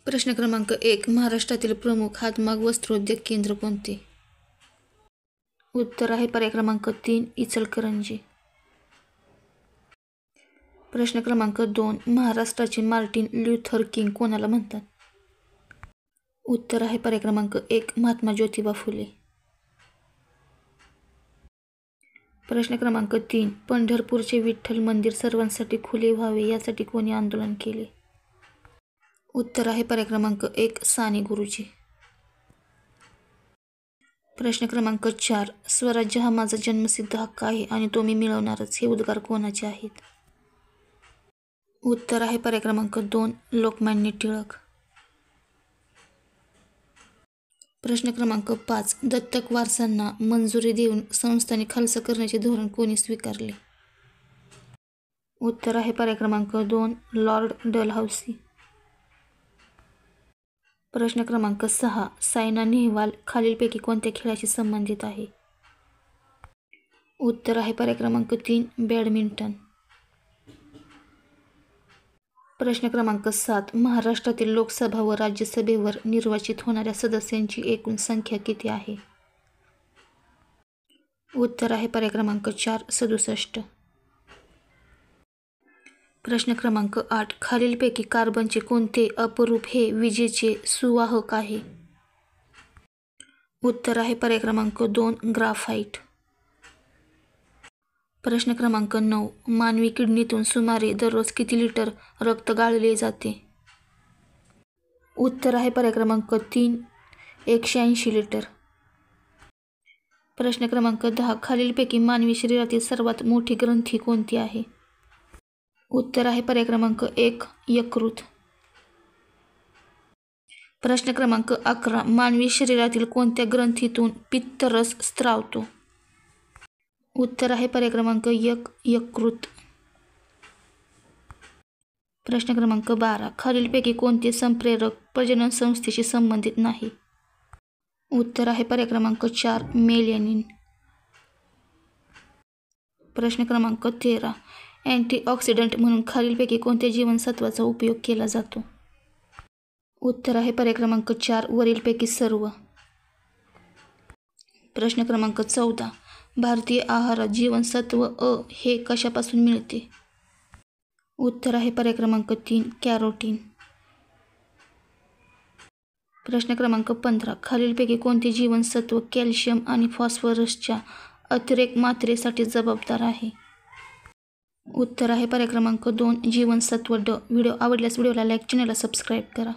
प्रश्न क्रमांक 1. महाराष्ट्रातील प्रमुख हातमाग वस्त्रोद्योग केंद्र कोणते? उत्तर आहे पर्याय क्रमांक 3. इचलकरंजी. प्रश्न क्रमांक 2. महाराष्ट्राचे मार्टिन ल्यूथर किंग कोणाला म्हणतात? उत्तर आहे पर्याय क्रमांक 1. महात्मा ज्योतिबा फुले. प्रश्न क्रमांक 3. पंढरपूरचे विठ्ठल मंदिर सर्वांसाठी खुले व्हावे यासाठी कोणी आंदोलन केले? उत्तर आहे पर्याय क्रमांक 1. साने गुरुजी. प्रश्न क्रमांक 4. स्वराज्य हा माझा जन्मसिद्ध हक्क आहे आणि तो मी मिळवणारच हे उद्गार कोणाचे आहेत? उत्तर आहे पर्याय क्रमांक 2. लोकमान्य टिळक. प्रश्न क्रमांक 5. दत्तक वारसांना मंजुरी देऊन संस्थाने खालसा करण्याचे धोरण कोणी स्वीकारले? उत्तर आहे पर्याय क्रमांक 2. Lord Dalhousie. प्रश्न क्रमांक 6. सायना नेहवाल खालीलपैकी कोणत्या खेळाशी संबंधित आहे? उत्तर आहे पर्याय क्रमांक 3. बॅडमिंटन. प्रश्न क्रमांक 7. महाराष्ट्रातील लोकसभा व राज्यसभेवर निर्वाचित होणाऱ्या सदस्यांची एकूण संख्या किती आहे? उत्तर आहे पर्याय क्रमांक 4. 67. प्रश्न क्रमांक 8. खालीलपैकी कार्बनचे कोणते अपरूप हे विजेचे सुवाहक आहे? उत्तर आहे पर्याय क्रमांक 2. ग्राफाइट. प्रश्न क्रमांक 9. मानवी किडनीतून सुमारे दररोज किती लिटर रक्त गाळले जाते? उत्तर आहे पर्याय क्रमांक 3. 180 लिटर. प्रश्न क्रमांक 10. खालीलपैकी मानवी शरीरातील सर्वात मोठी ग्रंथी कोणती आहे? उत्तर आहे पर्याय क्रमांक 1. यकृत. प्रश्न क्रमांक 11. मानवी शरीरातील कोणत्या ग्रंथीतून पित्तरस स्रावतो? उत्तर आहे पर्याय क्रमांक 1. यकृत. प्रश्न क्रमांक 12. खालीलपैकी कोणते संप्रेरक प्रजनन संस्थेशी संबंधित नाही? उत्तर आहे पर्याय क्रमांक 4. मेलॅनिन. प्रश्न क्रमांक 13. अँटीऑक्सिडंट म्हणून खालीलपैकी कोणत्या जीवनसत्वाचा उपयोग केला जातो? उत्तर आहे पर्याय क्रमांक 4. वरीलपैकी सर्व. प्रश्न क्रमांक 14. भारतीय आहारात जीवनसत्व अ हे कशापासून मिळते? उत्तर आहे पर्याय क्रमांक 3. कॅरोटीन. प्रश्न क्रमांक 15. खालीलपैकी कोणते जीवनसत्व कॅल्शियम आणि फॉस्फरसच्या अतिरेक मात्रेसाठी जबाबदार आहे? उत्तर आहे पर्याय क्रमांक 2. जीवनसत्व ड. व्हिडिओ आवडल्यास व्हिडिओला लाईक, चॅनलला सबस्क्राईब करा.